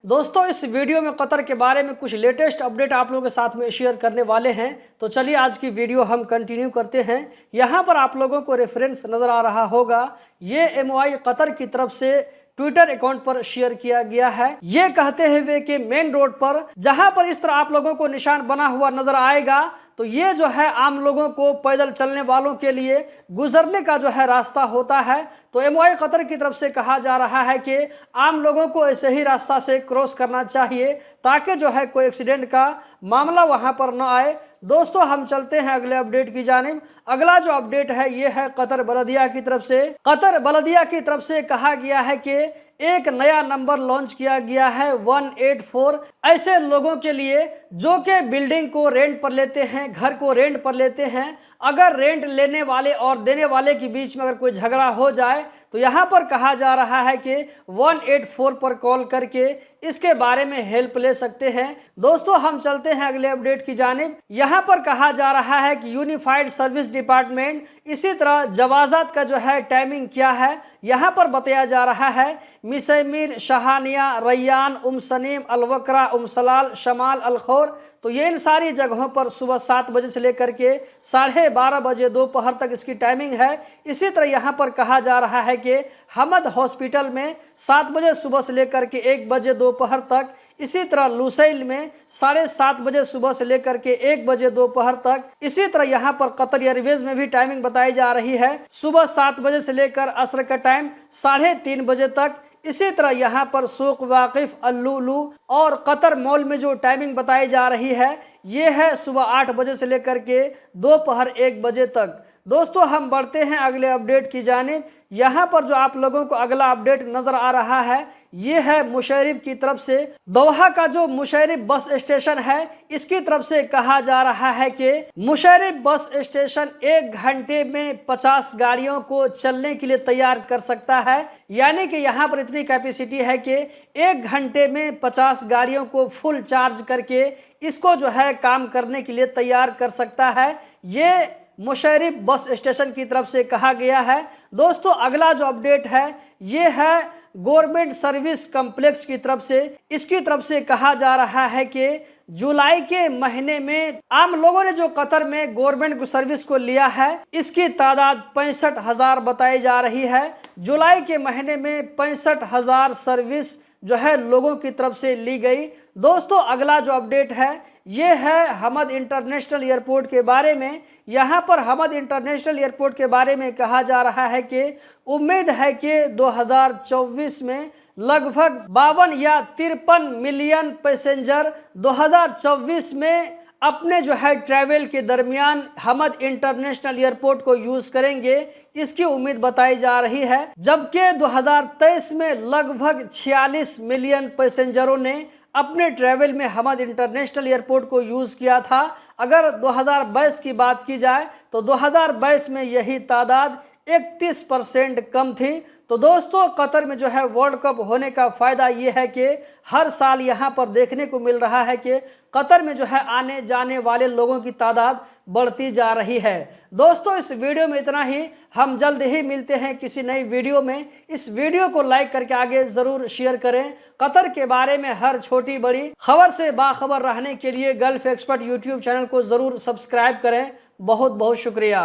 दोस्तों इस वीडियो में कतर के बारे में कुछ लेटेस्ट अपडेट आप लोगों के साथ में शेयर करने वाले हैं। तो चलिए आज की वीडियो हम कंटिन्यू करते हैं। यहाँ पर आप लोगों को रेफरेंस नज़र आ रहा होगा, ये MOI कतर की तरफ से ट्विटर अकाउंट पर शेयर किया गया है। ये कहते हुए कि मेन रोड पर जहां पर इस तरह आप लोगों को निशान बना हुआ नजर आएगा, तो ये जो है आम लोगों को, पैदल चलने वालों के लिए गुजरने का जो है रास्ता होता है। तो MOI कतर की तरफ से कहा जा रहा है कि आम लोगों को ऐसे ही रास्ता से क्रॉस करना चाहिए ताकि जो है कोई एक्सीडेंट का मामला वहां पर न आए। दोस्तों हम चलते हैं अगले अपडेट की जानिब। अगला जो अपडेट है ये है कतर बलदिया की तरफ से। कतर बलदिया की तरफ से कहा गया है कि एक नया नंबर लॉन्च किया गया है 184 ऐसे लोगों के लिए जो कि बिल्डिंग को रेंट पर लेते हैं, घर को रेंट पर लेते हैं। अगर रेंट लेने वाले और देने वाले के बीच में अगर कोई झगड़ा हो जाए तो यहाँ पर कहा जा रहा है कि 184 पर कॉल करके इसके बारे में हेल्प ले सकते हैं। दोस्तों हम चलते हैं अगले अपडेट की जानिब। यहाँ पर कहा जा रहा है कि यूनिफाइड सर्विस डिपार्टमेंट इसी तरह जवाजात का जो है टाइमिंग क्या है, यहाँ पर बताया जा रहा है। मिसैमीर, शहानिया, रैयान, सनीम, अलवकरा, सलाल, शमाल, अलखौर, तो ये इन सारी जगहों पर सुबह 7 बजे से लेकर के 12:30 बजे दोपहर तक इसकी टाइमिंग है। इसी तरह यहाँ पर कहा जा रहा है कि हमद हॉस्पिटल में 7 बजे सुबह से लेकर के 1 बजे दोपहर तक। इसी तरह लुसैल में 7:30 बजे सुबह से लेकर के 1 बजे दोपहर तक। इसी तरह यहाँ पर कतर एयरवेज में भी टाइमिंग बताई जा रही है, सुबह 7 बजे से लेकर असर का टाइम 3:30 बजे तक। इसी तरह यहाँ पर सूक वाकिफ, अल्लुलू और कतर मॉल में जो टाइमिंग बताई जा रही है ये है सुबह 8 बजे से लेकर के दोपहर 1 बजे तक। दोस्तों हम बढ़ते हैं अगले अपडेट की जानिब। यहाँ पर जो आप लोगों को अगला अपडेट नजर आ रहा है ये है मुशर्रफ की तरफ से। दोहा का जो मुशर्रफ बस स्टेशन है इसकी तरफ से कहा जा रहा है कि मुशर्रफ बस स्टेशन 1 घंटे में 50 गाड़ियों को चलने के लिए तैयार कर सकता है। यानी कि यहाँ पर इतनी कैपेसिटी है कि 1 घंटे में 50 गाड़ियों को फुल चार्ज करके इसको जो है काम करने के लिए तैयार कर सकता है। ये मुशर्रफ बस स्टेशन की तरफ से कहा गया है। दोस्तों अगला जो अपडेट है ये है गवर्नमेंट सर्विस कॉम्प्लेक्स की तरफ से। इसकी तरफ से कहा जा रहा है कि जुलाई के महीने में आम लोगों ने जो कतर में गवर्नमेंट सर्विस को लिया है इसकी तादाद 65,000 बताई जा रही है। जुलाई के महीने में 65,000 सर्विस जो है लोगों की तरफ से ली गई। दोस्तों अगला जो अपडेट है ये है हमद इंटरनेशनल एयरपोर्ट के बारे में। यहाँ पर हमद इंटरनेशनल एयरपोर्ट के बारे में कहा जा रहा है कि उम्मीद है कि 2024 में लगभग 52 या 53 मिलियन पैसेंजर 2024 में अपने जो है ट्रैवल के दरमियान हमद इंटरनेशनल एयरपोर्ट को यूज करेंगे, इसकी उम्मीद बताई जा रही है। जबकि 2023 में लगभग 46 मिलियन पैसेंजरों ने अपने ट्रैवल में हमद इंटरनेशनल एयरपोर्ट को यूज़ किया था। अगर 2022 की बात की जाए तो 2022 में यही तादाद 31% कम थी। तो दोस्तों कतर में जो है वर्ल्ड कप होने का फ़ायदा ये है कि हर साल यहाँ पर देखने को मिल रहा है कि कतर में जो है आने जाने वाले लोगों की तादाद बढ़ती जा रही है। दोस्तों इस वीडियो में इतना ही। हम जल्द ही मिलते हैं किसी नई वीडियो में। इस वीडियो को लाइक करके आगे ज़रूर शेयर करें। कतर के बारे में हर छोटी बड़ी खबर से बाखबर रहने के लिए गल्फ एक्सपर्ट यूट्यूब चैनल को ज़रूर सब्सक्राइब करें। बहुत बहुत शुक्रिया।